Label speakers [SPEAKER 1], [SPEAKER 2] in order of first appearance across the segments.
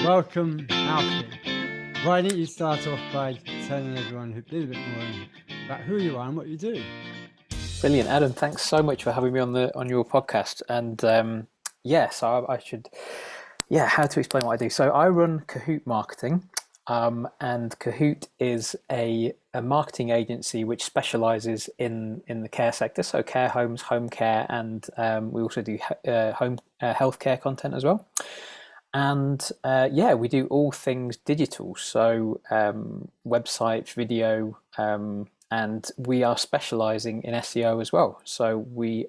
[SPEAKER 1] Welcome, Alfie. Why don't you start off by telling everyone a little bit more about who you are and what you do?
[SPEAKER 2] Brilliant, Adam. Thanks so much for having me on your podcast. And so I should, how to explain what I do. So I run Cahoot Marketing, and Cahoot is a marketing agency which specialises in the care sector, so care homes, home care, and we also do home healthcare content as well. And we do all things digital, so websites, video, and we are specialising in SEO as well. So we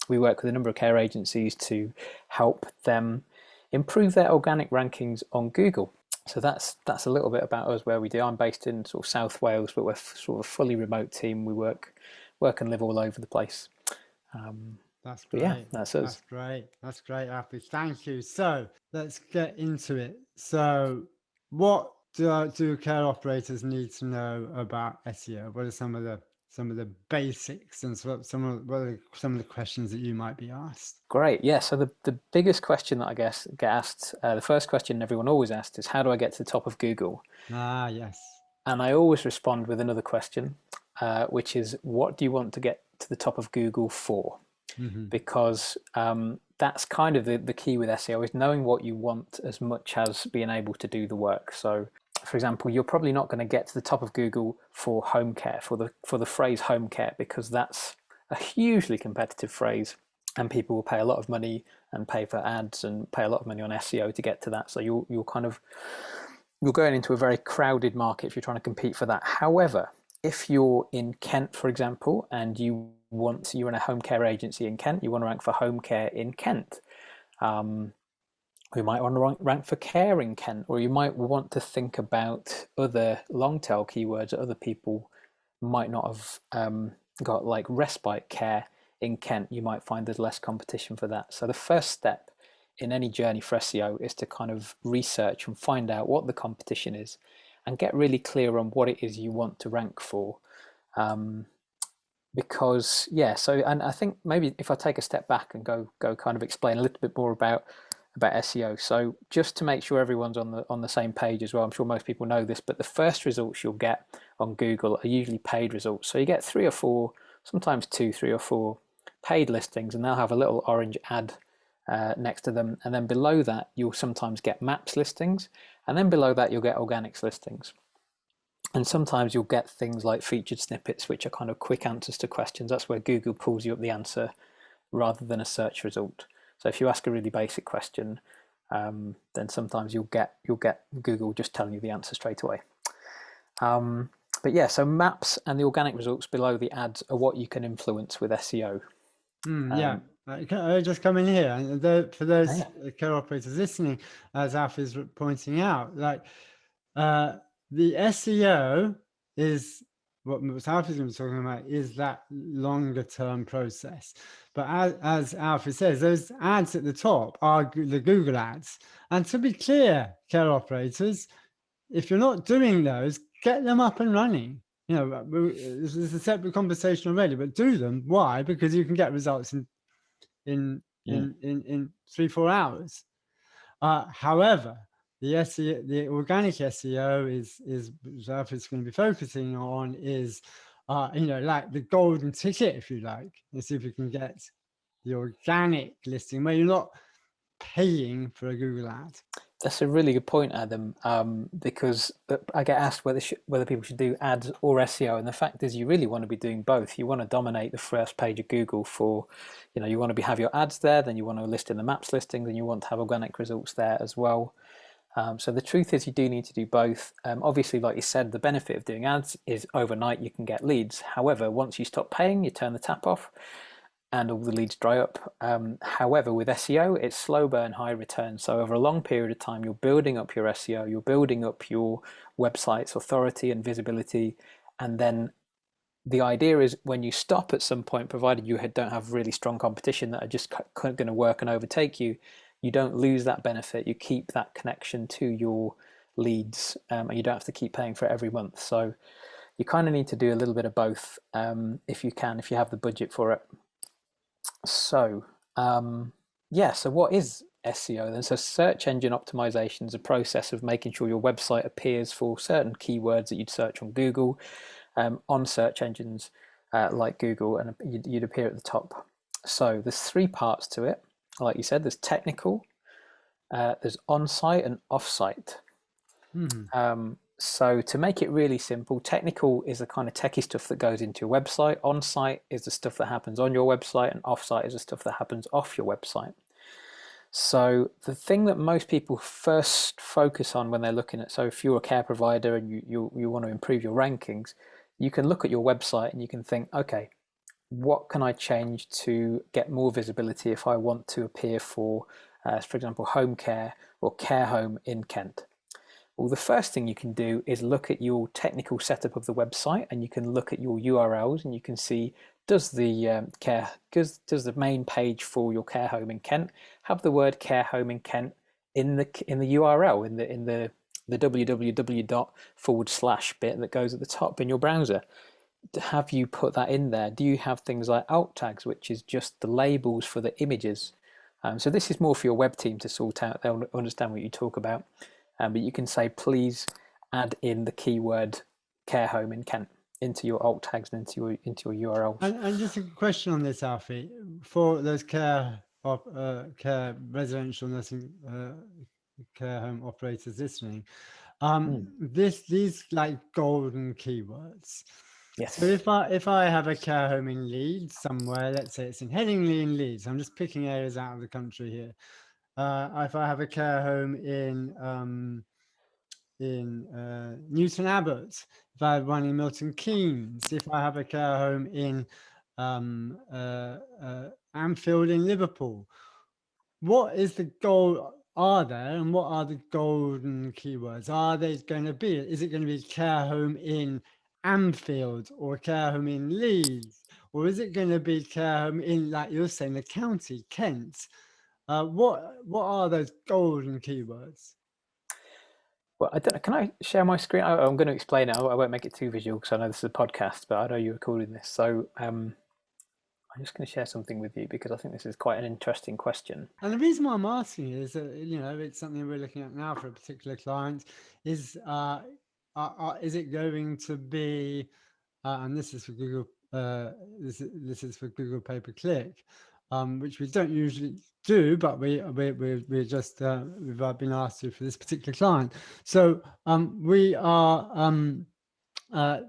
[SPEAKER 2] work with a number of care agencies to help them improve their organic rankings on Google. So that's a little bit about us, where we do. I'm based in sort of South Wales, but we're sort of a fully remote team. We work and live all over the place.
[SPEAKER 1] That's great.
[SPEAKER 2] Yeah, that's us.
[SPEAKER 1] That's great. That's great, Alfie. Thank you. So let's get into it. So what do care operators need to know about SEO? What are some of the basics, and some of the questions that you might be asked?
[SPEAKER 2] Great. Yeah. So the biggest question that I guess get asked, the first question everyone always asks is, how do I get to the top of Google?
[SPEAKER 1] Ah, yes.
[SPEAKER 2] And I always respond with another question, which is, what do you want to get to the top of Google for?
[SPEAKER 1] Mm-hmm.
[SPEAKER 2] Because that's kind of the key with SEO, is knowing what you want as much as being able to do the work. So, for example, you're probably not going to get to the top of Google for home care, for the phrase home care, because that's a hugely competitive phrase, and people will pay a lot of money and pay for ads and pay a lot of money on SEO to get to that. So you're going into a very crowded market if you're trying to compete for that. However, if you're in Kent, for example, and you're in a home care agency in Kent, you want to rank for home care in Kent. You might want to rank for care in Kent, or you might want to think about other long tail keywords that other people might not have got, like respite care in Kent. You might find there's less competition for that. So the first step in any journey for SEO is to kind of research and find out what the competition is, and get really clear on what it is you want to rank for. Because and I think maybe if I take a step back and go kind of explain a little bit more about SEO. So just to make sure everyone's on the same page as well, I'm sure most people know this, but the first results you'll get on Google are usually paid results. So you get 3 or 4, sometimes 2, 3 or 4 paid listings, and they'll have a little orange ad next to them. And then below that, you'll sometimes get maps listings, and then below that, you'll get organics listings. And sometimes you'll get things like featured snippets, which are kind of quick answers to questions. That's where Google pulls you up the answer rather than a search result. So if you ask a really basic question, then sometimes you'll get Google just telling you the answer straight away. But yeah, so maps and the organic results below the ads are what you can influence with SEO.
[SPEAKER 1] Yeah, I just come in here, and for those care operators listening, as Alfie is pointing out, like the SEO is what Alfie's going to be talking about, is that longer term process. But as Alfie says, those ads at the top are the Google ads. And to be clear, care operators, if you're not doing those, get them up and running. You know, this is a separate conversation already, but do them. Why? Because you can get results in 3-4 hours. However, the SEO, the organic SEO is Alfie's going to be focusing on is, like the golden ticket, if you like. Let's see if we can get the organic listing where you're not paying for a Google ad.
[SPEAKER 2] That's a really good point, Adam, because I get asked whether people should do ads or SEO, and the fact is you really want to be doing both. You want to dominate the first page of Google for, you want to have your ads there, then you want to list in the maps listings, and you want to have organic results there as well. So the truth is you do need to do both. Obviously, like you said, the benefit of doing ads is overnight you can get leads. However, once you stop paying, you turn the tap off and all the leads dry up. However, with SEO, it's slow burn, high return. So over a long period of time, you're building up your SEO, you're building up your website's authority and visibility. And then the idea is when you stop at some point, provided you don't have really strong competition that are just going to work and overtake you, you don't lose that benefit. You keep that connection to your leads, and you don't have to keep paying for it every month. So you kind of need to do a little bit of both if you have the budget for it. So so what is SEO then. So search engine optimization is a process of making sure your website appears for certain keywords that you'd search on Google, on search engines like Google, and you'd appear at the top. So there's 3 parts to it. Like you said, there's technical, there's on-site and off-site. So to make it really simple, technical is the kind of techie stuff that goes into your website. On-site is the stuff that happens on your website, and off-site is the stuff that happens off your website. So the thing that most people first focus on when they're looking at, so if you're a care provider and you want to improve your rankings, you can look at your website and you can think, okay, what can I change to get more visibility if I want to appear for example, home care or care home in Kent? Well, the first thing you can do is look at your technical setup of the website, and you can look at your URLs and you can see, does the main page for your care home in Kent have the word care home in Kent in the URL, in the www. bit that goes at the top in your browser? Have you put that in there? Do you have things like alt tags, which is just the labels for the images? So this is more for your web team to sort out. They'll understand what you talk about. But you can say, please add in the keyword care home in Kent into your alt tags and into your URLs.
[SPEAKER 1] And just a question on this, Alfie, for those care residential nursing care home operators listening, these like golden keywords.
[SPEAKER 2] Yes.
[SPEAKER 1] So if I have a care home in Leeds somewhere, let's say it's in Headingley in Leeds, I'm just picking areas out of the country here. If I have a care home in Newton Abbot, if I have one in Milton Keynes, if I have a care home in Anfield in Liverpool, what is the goal? Are there, and what are the golden keywords? Are they going to be? Is it going to be care home in Anfield or care home in Leeds, or is it going to be care home in, like you're saying, the county Kent? What are those golden keywords?
[SPEAKER 2] Well, I don't know. Can I share my screen? I'm going to explain it. I won't make it too visual because I know this is a podcast, but I know you're recording this. So I'm just going to share something with you because I think this is quite an interesting question.
[SPEAKER 1] And the reason why I'm asking is that, it's something we're looking at now for a particular client. Is it going to be, and this is for Google, this is for Google pay-per-click, which we don't usually do, but we're just we've been asked to for this particular client. So we are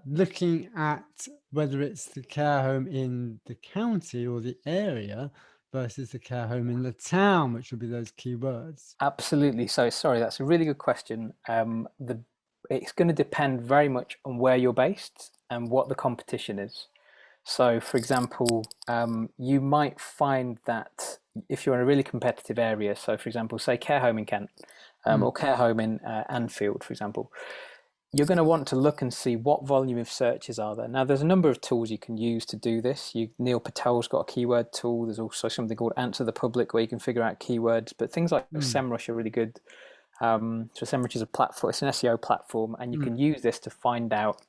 [SPEAKER 1] looking at whether it's the care home in the county or the area versus the care home in the town, which would be those keywords.
[SPEAKER 2] Absolutely. So sorry, that's a really good question. It's going to depend very much on where you're based and what the competition is. So, for example, you might find that if you're in a really competitive area, so for example, say care home in Kent or care home in Anfield, for example, you're going to want to look and see what volume of searches are there. Now, there's a number of tools you can use to do this. Neil Patel's got a keyword tool. There's also something called Answer the Public where you can figure out keywords. But things like SEMrush are really good. So SEMrush is a platform. It's an SEO platform, and you can use this to find out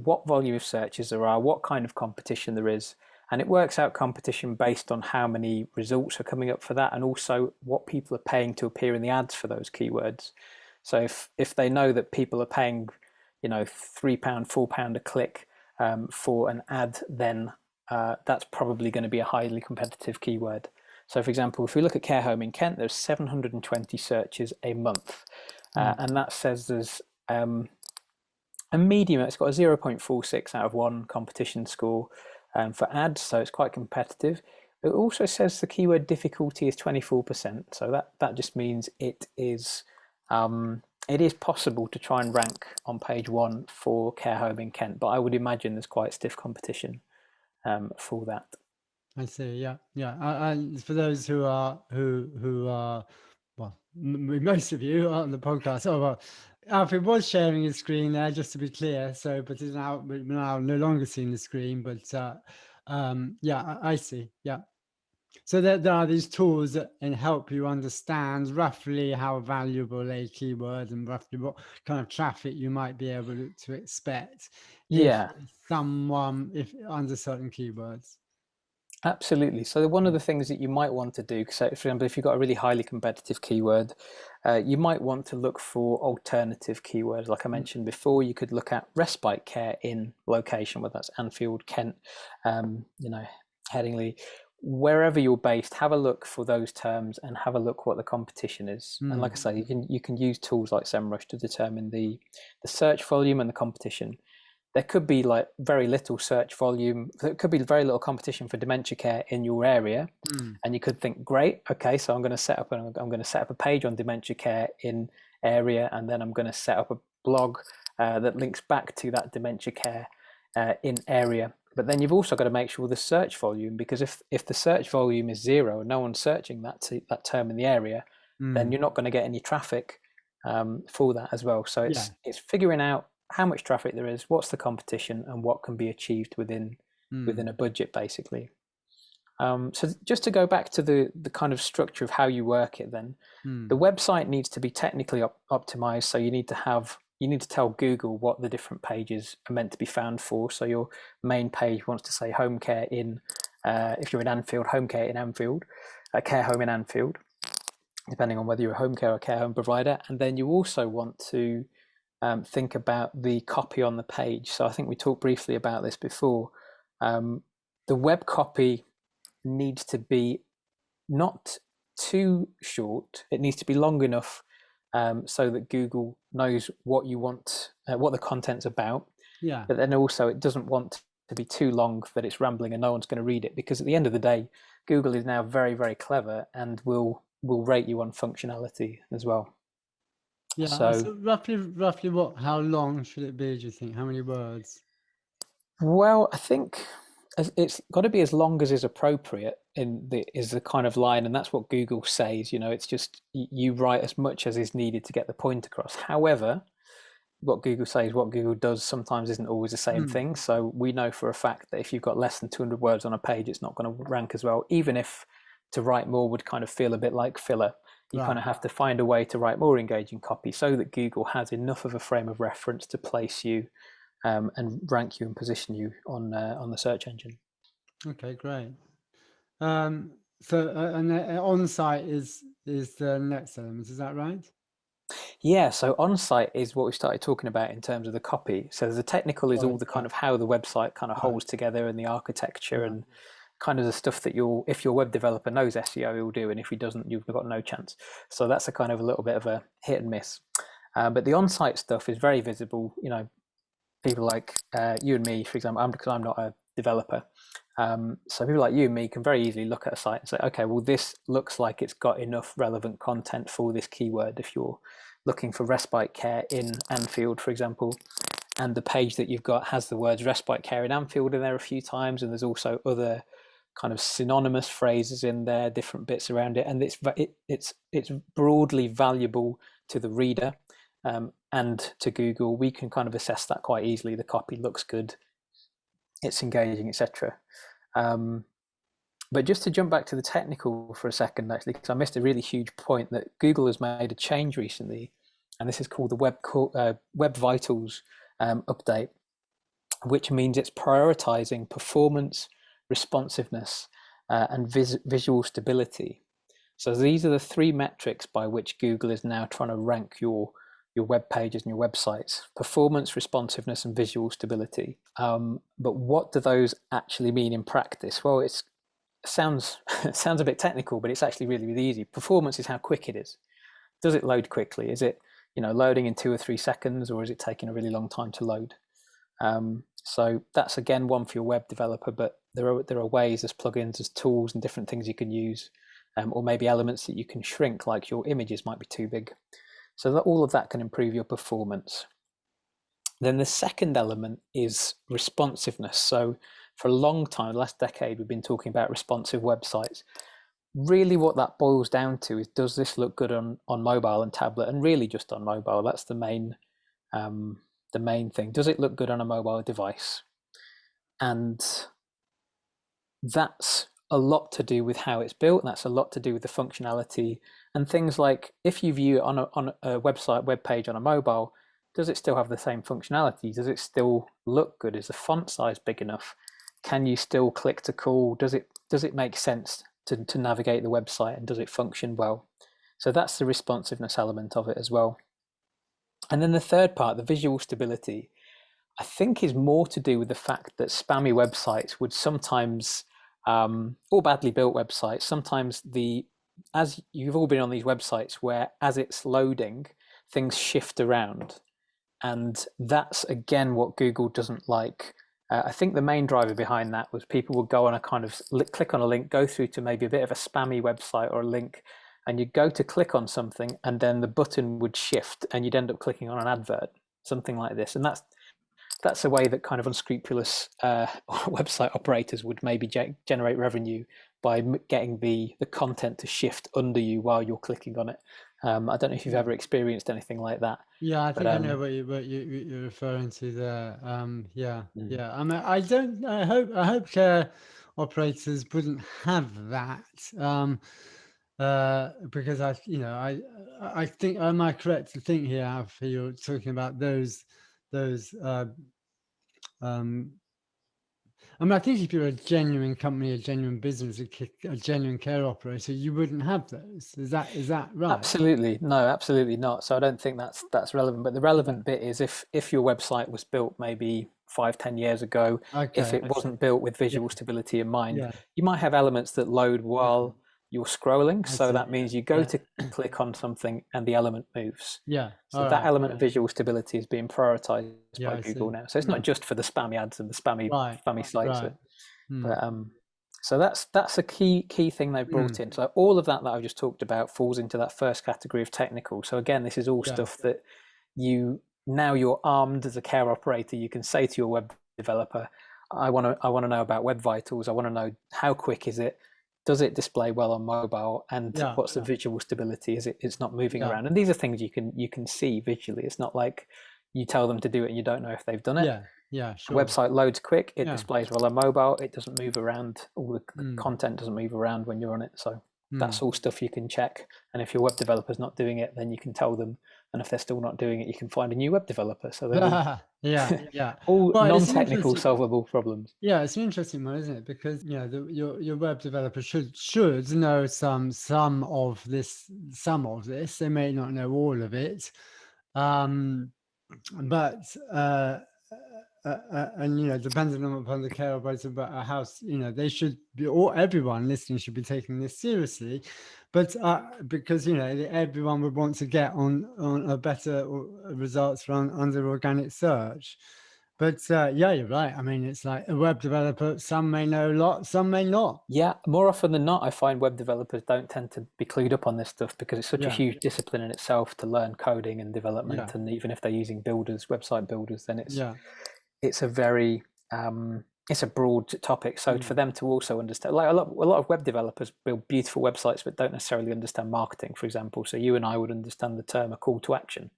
[SPEAKER 2] what volume of searches there are, what kind of competition there is. And it works out competition based on how many results are coming up for that, and also what people are paying to appear in the ads for those keywords. So if they know that people are paying, £3, £4 a click for an ad, then that's probably going to be a highly competitive keyword. So for example, if we look at care home in Kent, there's 720 searches a month. And that says there's a medium, it's got a 0.46 out of 1 competition score for ads, so it's quite competitive. It also says the keyword difficulty is 24%, so that just means it is possible to try and rank on page 1 for care home in Kent, but I would imagine there's quite stiff competition for that.
[SPEAKER 1] I see. Yeah. For those who are well, most of you are on the podcast. Oh well, Alfie was sharing his screen there, just to be clear. So, but we're now no longer seeing the screen. But yeah, I see. Yeah. So there are these tools that can help you understand roughly how valuable a keyword and roughly what kind of traffic you might be able to expect if under certain keywords.
[SPEAKER 2] Absolutely. So one of the things that you might want to do, so for example, if you've got a really highly competitive keyword, you might want to look for alternative keywords. Like I mentioned before, you could look at respite care in location, whether that's Anfield, Kent, Headingley, wherever you're based. Have a look for those terms and have a look what the competition is. And like I say, you can use tools like SEMrush to determine the search volume and the competition. There could be like very little search volume. There could be very little competition for dementia care in your area, and you could think, great, okay, so I'm going to set up a page on dementia care in area, and then I'm going to set up a blog that links back to that dementia care in area. But then you've also got to make sure the search volume, because if the search volume is zero and no one's searching that term in the area, then you're not going to get any traffic for that as well. So it's figuring out how much traffic there is, what's the competition, and what can be achieved within a budget, basically. So just to go back to the kind of structure of how you work it, then the website needs to be technically optimized. So you need to tell Google what the different pages are meant to be found for. So your main page wants to say home care in, if you're in Anfield, home care in Anfield, care home in Anfield, depending on whether you're a home care or care home provider. And then you also want to think about the copy on the page. So I think we talked briefly about this before. The web copy needs to be not too short. It needs to be long enough so that Google knows what you want, what the content's about.
[SPEAKER 1] Yeah.
[SPEAKER 2] But then also it doesn't want to be too long that it's rambling and no one's going to read it, because at the end of the day, Google is now very, very clever and will rate you on functionality as well.
[SPEAKER 1] Yeah. So roughly how long should it be, do you think? How many words?
[SPEAKER 2] Well, I think it's got to be as long as is appropriate is the kind of line, and that's what Google says. It's just you write as much as is needed to get the point across. However, what Google says, what Google does sometimes isn't always the same thing. So we know for a fact that if you've got less than 200 words on a page, it's not going to rank as well, even if to write more would kind of feel a bit like filler. You kind of have to find a way to write more engaging copy so that Google has enough of a frame of reference to place you and rank you and position you on the search engine.
[SPEAKER 1] Okay, great. So on-site is the next element, is that right?
[SPEAKER 2] Yeah, so on-site is what we started talking about in terms of the copy. So the technical is all the kind of how the website kind of holds together and the architecture and kind of the stuff that if your web developer knows SEO, he'll do, and if he doesn't, you've got no chance. So that's a kind of a little bit of a hit and miss. But the on-site stuff is very visible. People like you and me, for example, because I'm not a developer. So people like you and me can very easily look at a site and say, okay, well, this looks like it's got enough relevant content for this keyword. If you're looking for respite care in Anfield, for example, and the page that you've got has the words respite care in Anfield in there a few times, and there's also other kind of synonymous phrases in there, different bits around it, and it's broadly valuable to the reader and to Google. We can kind of assess that quite easily. The copy looks good, it's engaging, etc. But just to jump back to the technical for a second, actually, because I missed a really huge point, that Google has made a change recently, and this is called the Web Vitals update, which means it's prioritizing performance, responsiveness, and visual stability. So these are the three metrics by which Google is now trying to rank your web pages and your websites: performance, responsiveness, and visual stability. But what do those actually mean in practice? Well, it sounds a bit technical, but it's actually really, really easy. Performance is how quick it is. Does it load quickly? Is it loading in 2 or 3 seconds, or is it taking a really long time to load? So that's again one for your web developer, but there are ways, there's plugins, there's tools and different things you can use, or maybe elements that you can shrink, like your images might be too big. So that all of that can improve your performance. Then the second element is responsiveness. So for a long time, the last decade, we've been talking about responsive websites. Really what that boils down to is, does this look good on mobile and tablet, and really just on mobile? That's the main thing. Does it look good on a mobile device? And that's a lot to do with how it's built, and that's a lot to do with the functionality and things like, if you view it on a web page on a mobile, does it still have the same functionality? Does it still look good? Is the font size big enough? Can you still click to call? Does it make sense to navigate the website, and does it function well? So that's the responsiveness element of it as well. And then the third part, the visual stability, I think is more to do with the fact that spammy websites would sometimes, or badly built websites, sometimes as you've all been on these websites where as it's loading, things shift around. And that's, again, what Google doesn't like. I think the main driver behind that was people would go on a kind of click on a link, go through to maybe a bit of a spammy website or a link, and you'd go to click on something and then the button would shift and you'd end up clicking on an advert, something like this. And that's a way that kind of unscrupulous website operators would maybe generate revenue, by getting the content to shift under you while you're clicking on it. I don't know if you've ever experienced anything like that.
[SPEAKER 1] Yeah, I think I know what you're referring to there. Yeah. I mean, I hope care operators wouldn't have that. Because I think, am I correct to think here, Alfie, you're talking about those I mean, I think if you're a genuine company, a genuine business, a genuine care operator, you wouldn't have those. Is that right?
[SPEAKER 2] Absolutely. No, absolutely not. So I don't think that's relevant. But the relevant bit is if your website was built maybe 5-10 years ago, if it wasn't built with visual stability in mind, you might have elements that load while you're scrolling. So that means you go to click on something and the element moves. So that element of visual stability is being prioritized by Google now. So it's not just for the spammy ads and the spammy sites. But so that's a key thing they've brought in. So all of that I've just talked about falls into that first category of technical. So again, this is all stuff that you're armed as a care operator. You can say to your web developer, I want to know about web vitals. I want to know how quick is it? Does it display well on mobile? And what's the visual stability? It's not moving around? And these are things you can see visually. It's not like you tell them to do it and you don't know if they've done it.
[SPEAKER 1] Sure.
[SPEAKER 2] The website loads quick. It displays well on mobile. It doesn't move around. All the content doesn't move around when you're on it. So that's all stuff you can check. And if your web developer's not doing it, then you can tell them. And if they're still not doing it, you can find a new web developer. So all non-technical solvable problems.
[SPEAKER 1] Yeah, it's an interesting one, isn't it? Because your web developer should know some of this. They may not know all of it, but and depending upon the care operator, but a house, they should be, or everyone listening should be taking this seriously. But because everyone would want to get on a better results under organic search. But you're right. I mean, it's like a web developer, some may know a lot, some may not.
[SPEAKER 2] Yeah, more often than not, I find web developers don't tend to be clued up on this stuff because it's such a huge discipline in itself to learn coding and development. And even if they're using website builders, then it's a very it's a broad topic. So for them to also understand, like a lot of web developers build beautiful websites but don't necessarily understand marketing, for example. So you and I would understand the term a call to action.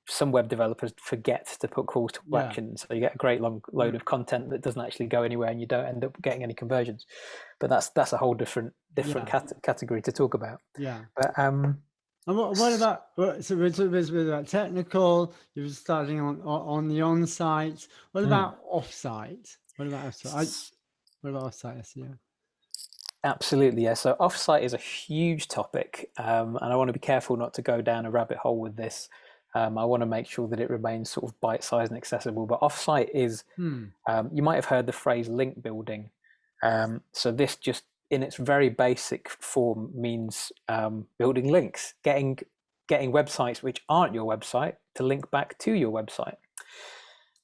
[SPEAKER 2] Some web developers forget to put calls to action, so you get a great long load of content that doesn't actually go anywhere, and you don't end up getting any conversions. But that's a whole different category to talk about. But
[SPEAKER 1] and what about, so we're talking about technical, you're starting on the on-site. What about off-site? What about off-site? What about off-site SEO?
[SPEAKER 2] Absolutely, yeah. So off-site is a huge topic, and I want to be careful not to go down a rabbit hole with this. I want to make sure that it remains sort of bite-sized and accessible. But off-site is, you might have heard the phrase link building. So this just, in its very basic form, means building links, getting websites which aren't your website to link back to your website.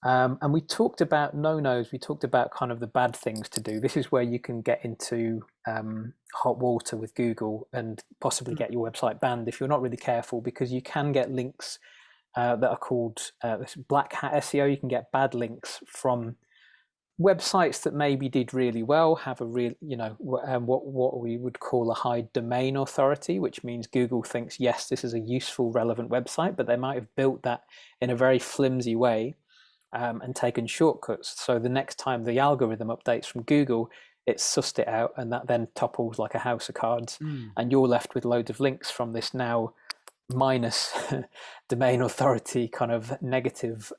[SPEAKER 2] And we talked about no-nos. We talked about kind of the bad things to do. This is where you can get into hot water with Google and possibly get your website banned if you're not really careful, because you can get links that are called black hat SEO. You can get bad links from websites that maybe did really well, have a real, what we would call a high domain authority, which means Google thinks, yes, this is a useful, relevant website, but they might have built that in a very flimsy way and taken shortcuts. So the next time the algorithm updates from Google, it's sussed it out, and that then topples like a house of cards, and you're left with loads of links from this now minus domain authority kind of negative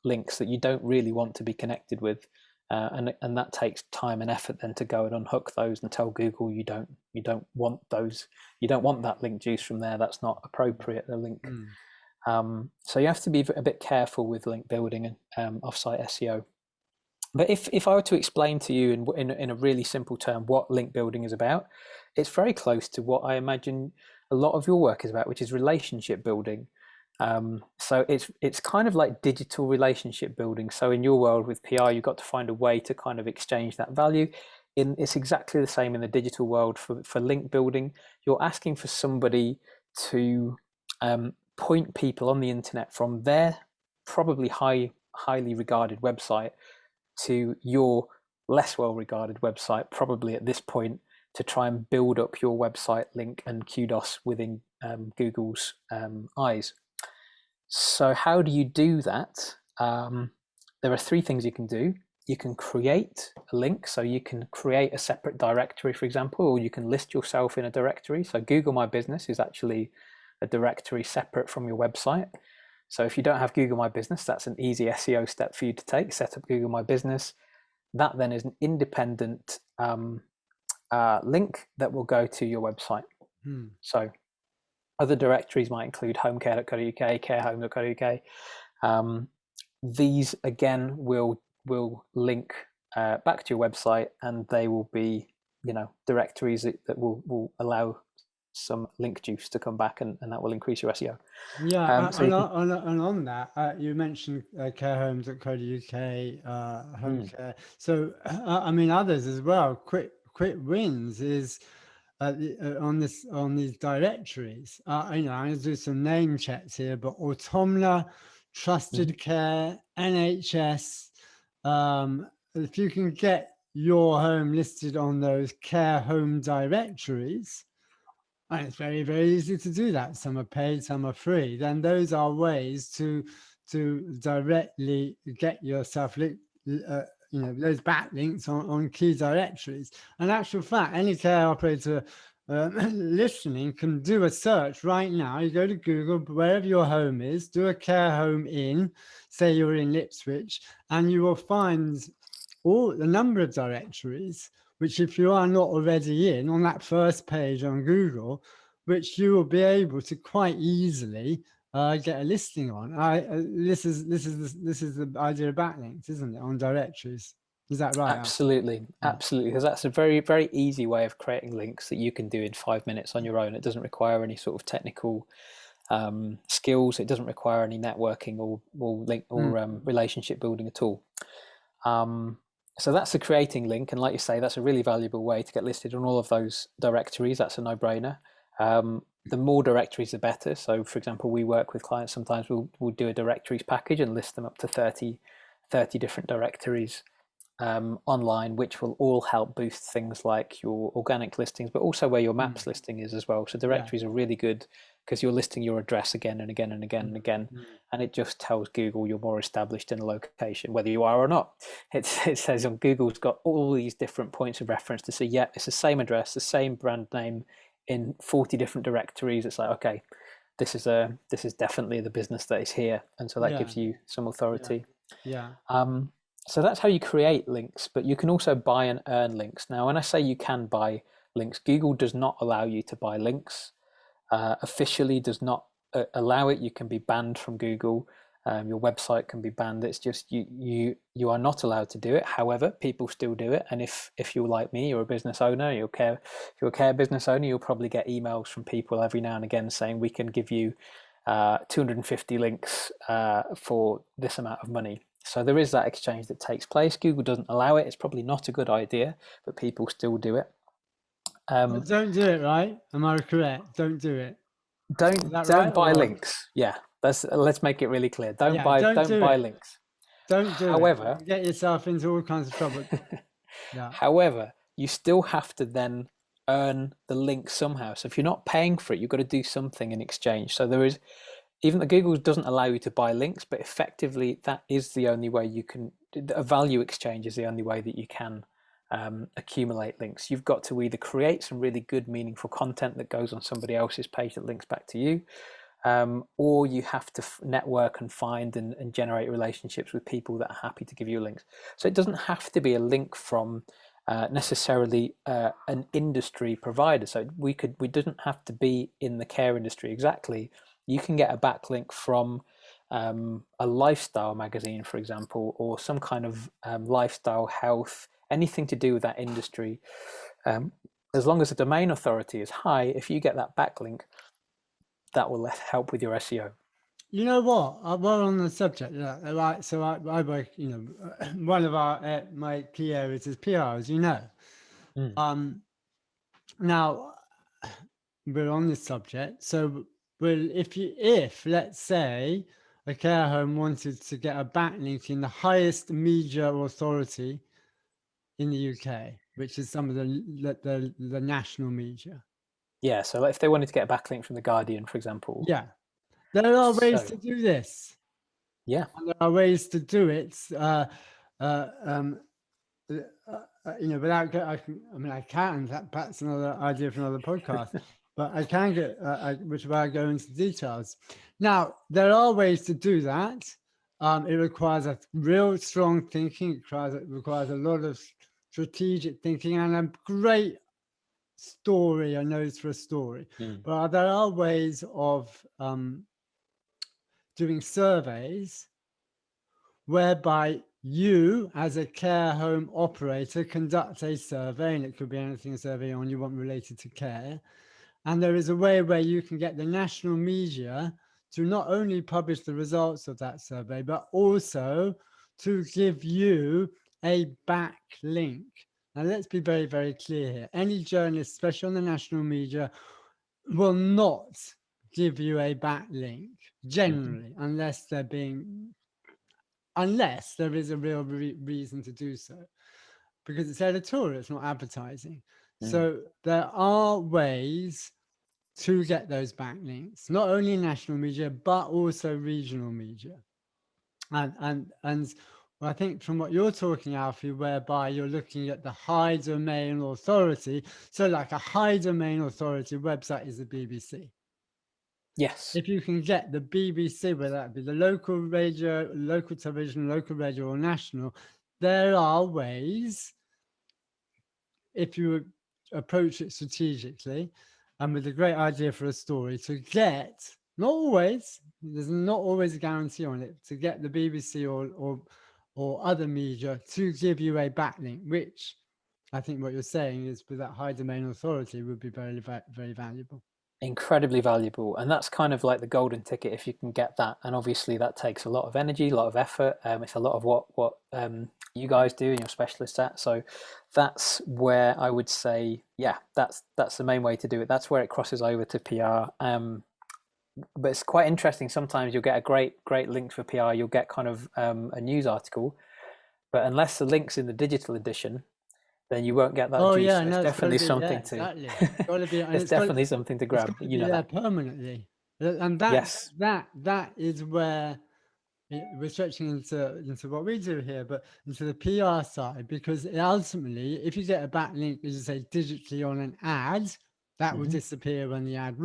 [SPEAKER 2] links that you don't really want to be connected with. and that takes time and effort then to go and unhook those and tell Google you don't want those, you don't want that link juice from there. That's not appropriate. The link. So you have to be a bit careful with link building and offsite SEO. But if I were to explain to you in a really simple term what link building is about, it's very close to what I imagine a lot of your work is about, which is relationship building. So it's kind of like digital relationship building. So in your world with PR, you've got to find a way to kind of exchange that value. It's exactly the same in the digital world for link building. You're asking for somebody to point people on the internet from their probably highly regarded website to your less well regarded website, probably at this point, to try and build up your website link and kudos within Google's eyes. So how do you do that? There are three things you can do. You can create a link, so you can create a separate directory, for example, or you can list yourself in a directory. So Google My Business is actually a directory separate from your website. So if you don't have Google My Business, that's an easy SEO step for you to take. Set up Google My Business. That then is an independent link that will go to your website. So other directories might include homecare.co.uk, carehome.co.uk. These again will link back to your website, and they will be, directories that will allow some link juice to come back, and that will increase your SEO.
[SPEAKER 1] Yeah, and on that, you mentioned carehome.co.uk, home care. So I mean others as well. Quick wins is on these directories. I'm going to do some name checks here, but Automna, Trusted Care, NHS. If you can get your home listed on those care home directories, and it's very, very easy to do that. Some are paid, some are free. Then those are ways to directly get yourself those backlinks on key directories. In actual fact, any care operator listening can do a search right now. You go to Google, wherever your home is, do a care home in, say you're in Ipswich, and you will find all the number of directories, which if you are not already in on that first page on Google, which you will be able to quite easily get a listing on. This is the idea of backlinks, isn't it, on directories? Is that right?
[SPEAKER 2] Absolutely, absolutely. Because that's a very, very easy way of creating links that you can do in 5 minutes on your own. It doesn't require any sort of technical skills. It doesn't require any networking or relationship building at all. So that's the creating link, and like you say, that's a really valuable way to get listed on all of those directories. That's a no-brainer. The more directories, the better. So, for example, we work with clients. Sometimes we'll do a directories package and list them up to 30 different directories online, which will all help boost things like your organic listings, but also where your maps listing is as well. So directories are really good because you're listing your address again and again and again and again, and it just tells Google you're more established in a location, whether you are or not. It says on Google's got all these different points of reference to say, yeah, it's the same address, the same brand name in 40 different directories. It's like, okay, this is definitely the business that is here, and so that gives you some authority. So that's how you create links, but you can also buy and earn links. Now, when I say you can buy links, Google does not allow you to buy links. Officially does not allow it. You can be banned from Google. Your website can be banned. It's just you are not allowed to do it. However, people still do it. And if you're like me, you're a business owner, if you're a care business owner, you'll probably get emails from people every now and again saying we can give you 250 links for this amount of money. So there is that exchange that takes place. Google doesn't allow it. It's probably not a good idea, but people still do it.
[SPEAKER 1] Don't do it, right? Am I correct? Don't do it.
[SPEAKER 2] Don't buy links. Yeah, let's make it really clear. Don't buy links.
[SPEAKER 1] Don't do
[SPEAKER 2] However,
[SPEAKER 1] it. Get yourself into all kinds of trouble.
[SPEAKER 2] However, you still have to then earn the link somehow. So if you're not paying for it, you've got to do something in exchange. So there is, even the Google doesn't allow you to buy links, but effectively that is the only way you can, a value exchange is the only way that you can accumulate links. You've got to either create some really good, meaningful content that goes on somebody else's page that links back to you, or you have to network and find and generate relationships with people that are happy to give you links. So it doesn't have to be a link from necessarily an industry provider. So we didn't have to be in the care industry exactly. You can get a backlink from a lifestyle magazine, for example, or some kind of lifestyle, health, anything to do with that industry. As long as the domain authority is high, if you get that backlink, that will help with your SEO.
[SPEAKER 1] You know what? While on the subject, right? So I work. One of my key areas is PR, as you know. Now we're on this subject. So, if let's say a care home wanted to get a backlink in the highest media authority in the UK, which is some of the national media.
[SPEAKER 2] Yeah, so if they wanted to get a backlink from The Guardian, for example.
[SPEAKER 1] Yeah, there are ways to do this.
[SPEAKER 2] Yeah.
[SPEAKER 1] And there are ways to do it. Without I can. That's another idea for another podcast. But I can get, which will go into details. Now, there are ways to do that. It requires a real strong thinking. It requires a lot of strategic thinking and a great story, a nose for a story. But there are ways of doing surveys whereby you, as a care home operator, conduct a survey, and it could be anything, a survey on you want related to care. And there is a way where you can get the national media to not only publish the results of that survey, but also to give you a backlink. Now, let's be very, very clear here. Any journalist, especially on the national media, will not give you a backlink generally, unless there is a real reason to do so, because it's editorial, it's not advertising. So there are ways to get those backlinks, not only national media, but also regional media. And well, I think from what you're talking, Alfie, whereby you're looking at the high domain authority. So like a high domain authority website is the BBC.
[SPEAKER 2] Yes.
[SPEAKER 1] If you can get the BBC, whether that be the local radio, local television, local radio, or national, there are ways, if you approach it strategically and with a great idea for a story, to get, there's not always a guarantee on it, to get the BBC or other media to give you a backlink, which I think what you're saying is with that high domain authority would be very, very valuable.
[SPEAKER 2] Incredibly valuable, and that's kind of like the golden ticket if you can get that. And obviously that takes a lot of energy, a lot of effort. It's a lot of what you guys do and your specialists at. So that's where I would say, yeah, that's the main way to do it. That's where it crosses over to PR. But it's quite interesting. Sometimes you'll get a great link for PR. You'll get kind of a news article, but unless the link's in the digital edition, then you won't get that juice.
[SPEAKER 1] Yeah,
[SPEAKER 2] so
[SPEAKER 1] no,
[SPEAKER 2] it's definitely something
[SPEAKER 1] exactly.
[SPEAKER 2] it's definitely something to grab.
[SPEAKER 1] You know that permanently, and that is where we're stretching into what we do here, but into the PR side, because ultimately, if you get a backlink, as you say, digitally on an ad, that will disappear when the ad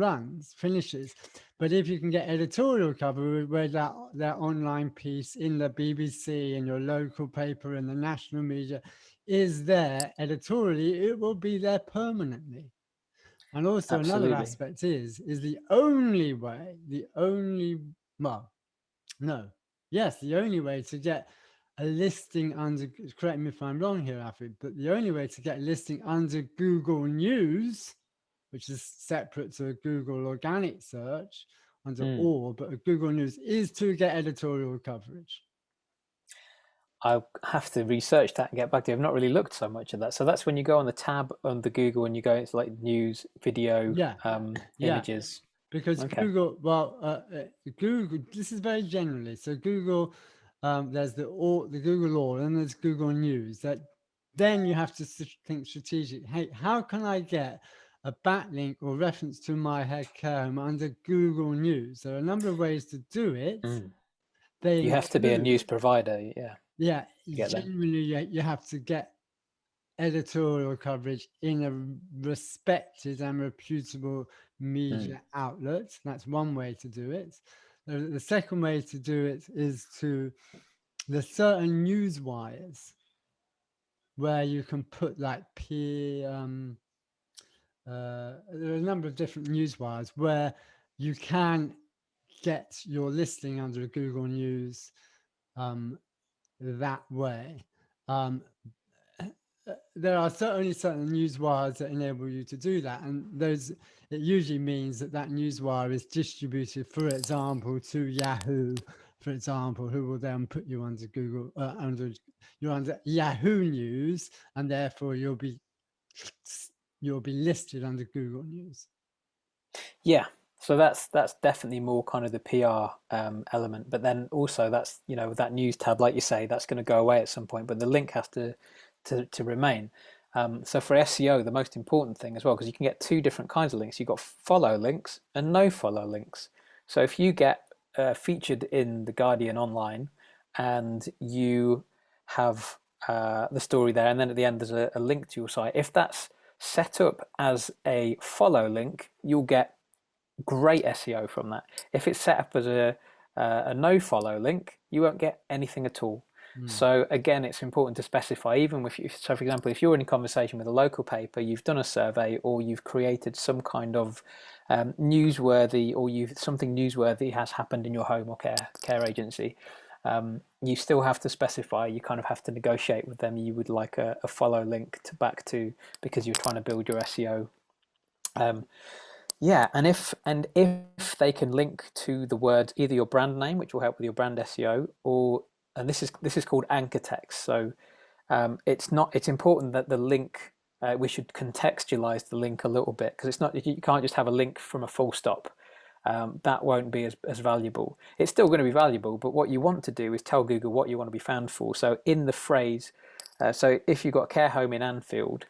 [SPEAKER 1] finishes. But if you can get editorial cover where that online piece in the BBC, in your local paper, in the national media is there editorially, it will be there permanently. And also another aspect is the only way to get a listing under, correct me if I'm wrong here, Alfie, but the only way to get a listing under Google News, which is separate to a Google organic search under all, but Google News, is to get editorial coverage.
[SPEAKER 2] I'll have to research that and get back to you. I've not really looked so much at that. So that's when you go on the tab on the Google and you go into like news, video, images.
[SPEAKER 1] Because Google, Google, this is very generally. So Google, there's the Google All, and there's Google News. That then you have to think strategic. Hey, how can I get a backlink or reference to my head care home under Google News? There are a number of ways to do it.
[SPEAKER 2] You have to be a news provider,
[SPEAKER 1] Yeah, generally you have to get editorial coverage in a respected and reputable media outlets. That's one way to do it. The second way to do it is to, there's certain news wires where you can put like there are a number of different news wires where you can get your listing under Google News that way. There are only certain news wires that enable you to do that, and those, it usually means that that news wire is distributed, for example, to Yahoo, for example, who will then put you under Google, you're under Yahoo News, and therefore you'll be listed under Google News.
[SPEAKER 2] Yeah, so that's definitely more kind of the PR element, but then also that's, you know, that news tab, like you say, that's going to go away at some point, but the link has to remain. So for SEO, the most important thing as well, because you can get two different kinds of links. You've got follow links and no follow links. So if you get featured in the Guardian online and you have the story there, and then at the end there's a link to your site, if that's set up as a follow link, you'll get great SEO from that. If it's set up as a no follow link, you won't get anything at all. So again, it's important to specify, even with you. So for example, if you're in a conversation with a local paper, you've done a survey, or you've created some kind of newsworthy, or something newsworthy has happened in your home or care agency, you still have to specify. You kind of have to negotiate with them. You would like a follow link back to, because you're trying to build your SEO. Yeah, and if they can link to the word, either your brand name, which will help with your brand SEO, or, and this is called anchor text. So it's important that the link, we should contextualize the link a little bit, because it's not, you can't just have a link from a full stop. That won't be as valuable. It's still going to be valuable, but what you want to do is tell Google what you want to be found for. So in the phrase, so if you've got care home in Anfield,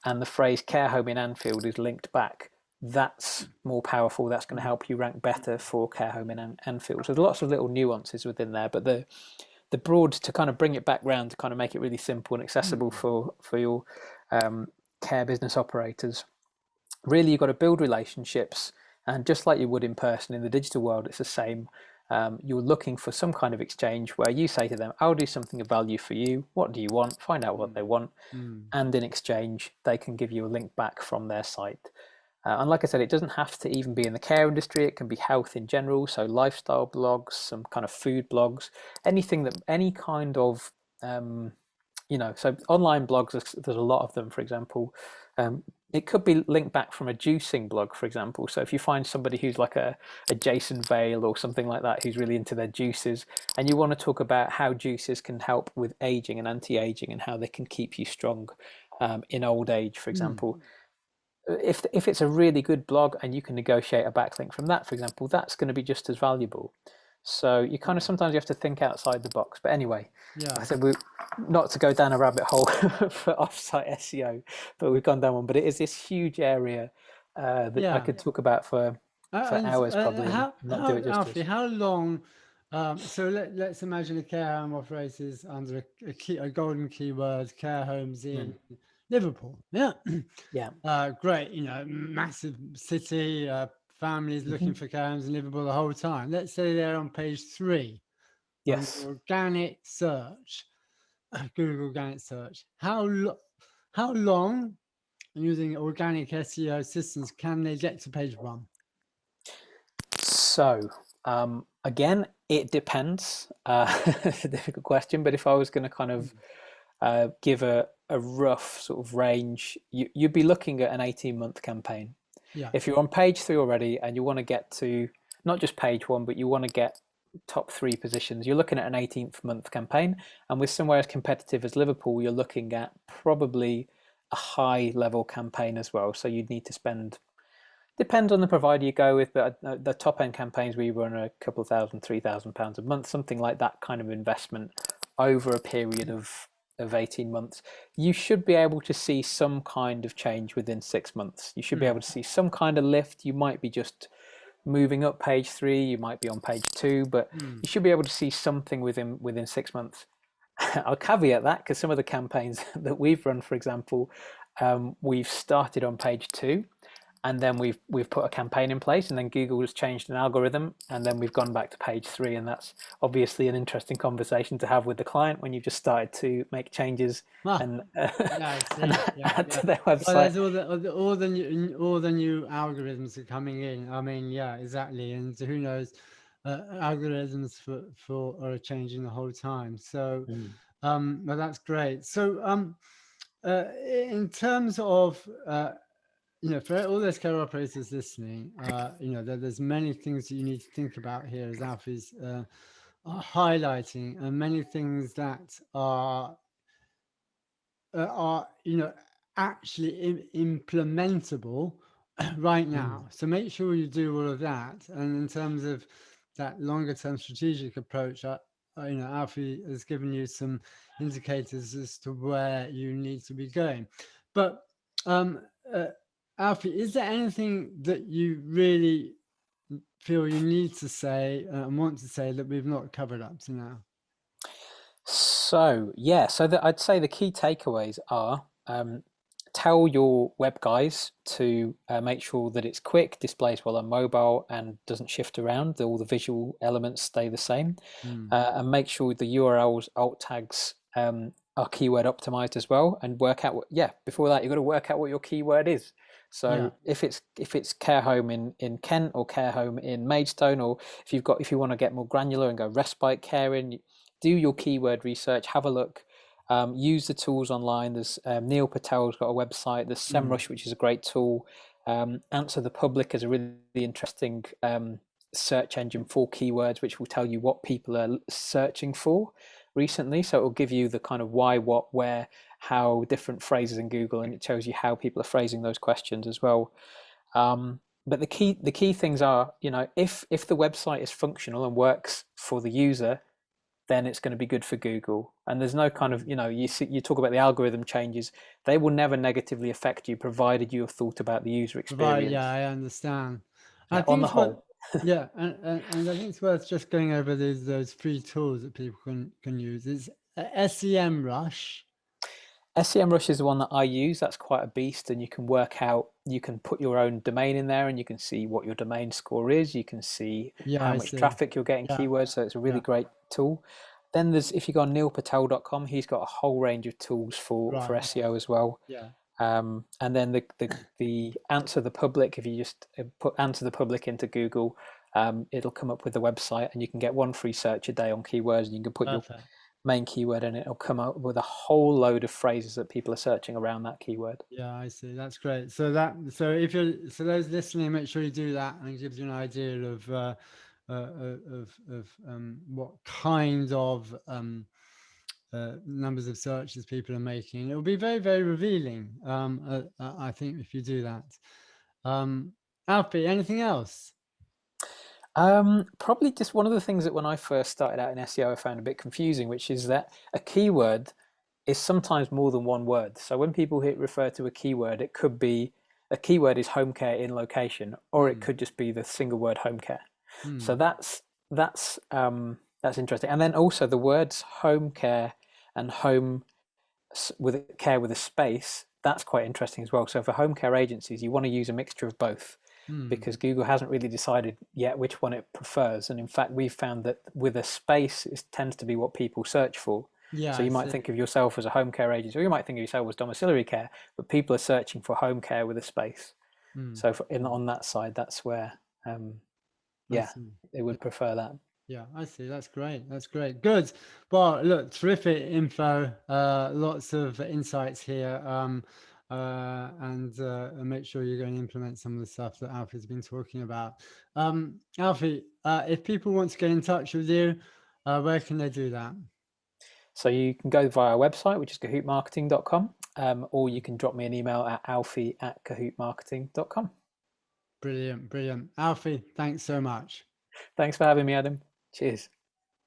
[SPEAKER 2] and the phrase care home in Anfield is linked back, that's more powerful. That's going to help you rank better for care home in Anfield. So there's lots of little nuances within there, but the broad, to kind of bring it back round, to kind of make it really simple and accessible for your care business operators. Really, you've got to build relationships, and just like you would in person, in the digital world, it's the same. You're looking for some kind of exchange where you say to them, I'll do something of value for you. What do you want? Find out what they want. And in exchange, they can give you a link back from their site. And like I said, it doesn't have to even be in the care industry. It can be health in general. So lifestyle blogs, some kind of food blogs, anything that, any kind of, so online blogs, there's a lot of them, for example. It could be linked back from a juicing blog, for example. So if you find somebody who's like a Jason Vale or something like that, who's really into their juices, and you want to talk about how juices can help with aging and anti-aging, and how they can keep you strong in old age, for example. If it's a really good blog and you can negotiate a backlink from that, for example, that's going to be just as valuable. So you kind of, sometimes you have to think outside the box. But anyway, I said not to go down a rabbit hole for offsite SEO, but we've gone down one. But it is this huge area that I could talk about for hours probably, and not do it justice.
[SPEAKER 1] Alfie, how long? So let's imagine a care home operates under a golden keyword, care homes in Liverpool. Yeah. Great. Massive city, families looking for care homes in Liverpool the whole time. Let's say they're on page 3.
[SPEAKER 2] Yes.
[SPEAKER 1] Organic search, Google organic search. How long, using organic SEO systems, can they get to page 1?
[SPEAKER 2] So again, it depends. It's a difficult question, but if I was going to kind of give a rough sort of range, you'd be looking at an 18-month campaign.
[SPEAKER 1] Yeah.
[SPEAKER 2] If you're on page 3 already and you want to get to not just page 1, but you want to get top 3 positions, you're looking at an 18-month campaign. And with somewhere as competitive as Liverpool, you're looking at probably a high level campaign as well. So you'd need to spend, depends on the provider you go with, but the top end campaigns we run a couple of thousand, £3,000 a month, something like that kind of investment over a period of 18 months. You should be able to see some kind of change within 6 months. You should be able to see some kind of lift. You might be just moving up page 3, you might be on page 2, but you should be able to see something within 6 months. I'll caveat that, because some of the campaigns that we've run, for example, we've started on page 2, and then we've put a campaign in place, and then Google has changed an algorithm, and then we've gone back to page 3, and that's obviously an interesting conversation to have with the client when you've just started to make changes and and add to their website.
[SPEAKER 1] Well, there's all the new algorithms are coming in. I mean, yeah, exactly, and who knows, algorithms are changing the whole time. So, well, that's great. So, in terms of for all those care operators listening, there's many things that you need to think about here, as Alfie's highlighting, and many things that are actually implementable right now. So make sure you do all of that. And in terms of that longer term strategic approach, Alfie has given you some indicators as to where you need to be going. But Alfie, is there anything that you really feel you need to say and want to say that we've not covered up to now?
[SPEAKER 2] So I'd say the key takeaways are tell your web guys to make sure that it's quick, displays well on mobile, and doesn't shift around. All the visual elements stay the same, and make sure the URLs, alt tags are keyword optimized as well. And work out before that you've got to work out what your keyword is. So if it's care home in Kent or care home in Maidstone, or if you want to get more granular and go respite care in, do your keyword research, have a look, use the tools online. There's Neil Patel's got a website. There's SEMrush, which is a great tool. Answer the Public is a really interesting search engine for keywords, which will tell you what people are searching for recently. So it will give you the kind of why, what, where, how, different phrases in Google, and it tells you how people are phrasing those questions as well. But the key things are, if the website is functional and works for the user, then it's going to be good for Google. And there's no kind of, you talk about the algorithm changes, they will never negatively affect you, provided you have thought about the user experience.
[SPEAKER 1] Yeah, I understand.
[SPEAKER 2] Yeah, on the whole.
[SPEAKER 1] And I think it's worth just going over those free tools that people can use. It's SEMrush.
[SPEAKER 2] SEMrush is the one that I use. That's quite a beast, and you can put your own domain in there, and you can see what your domain score is. You can see how much traffic you're getting keywords. So it's a really great tool. Then if you go on neilpatel.com, he's got a whole range of tools for SEO as well. And then the Answer the Public, if you just put Answer the Public into Google, it'll come up with the website, and you can get one free search a day on keywords, and you can put your main keyword and it'll come up with a whole load of phrases that people are searching around that keyword.
[SPEAKER 1] Yeah, I see. That's great. So those listening, make sure you do that, and it gives you an idea of what kind of numbers of searches people are making. It will be very, very revealing, I think, if you do that. Alfie, anything else?
[SPEAKER 2] Probably just one of the things that when I first started out in SEO I found a bit confusing, which is that a keyword is sometimes more than one word. So when people refer to a keyword, it could be a keyword is home care in location, or it could just be the single word home care. So that's interesting. And then also the words home care and home with care with a space, that's quite interesting as well. So for home care agencies, you want to use a mixture of both, because Google hasn't really decided yet which one it prefers. And in fact, we've found that with a space, it tends to be what people search for. So you might think of yourself as a home care agency, or you might think of yourself as domiciliary care, but people are searching for home care with a space. So on that side, that's where, they would prefer that.
[SPEAKER 1] Yeah, I see. That's great. That's great. Good. Well, look, terrific info. Lots of insights here. And make sure you're going to implement some of the stuff that Alfie's been talking about. Alfie, if people want to get in touch with you, where can they do that?
[SPEAKER 2] So you can go via our website, which is cahootmarketing.com, or you can drop me an email at alfie@cahootmarketing.com.
[SPEAKER 1] Brilliant. Alfie, thanks so much.
[SPEAKER 2] Thanks for having me, Adam. Cheers.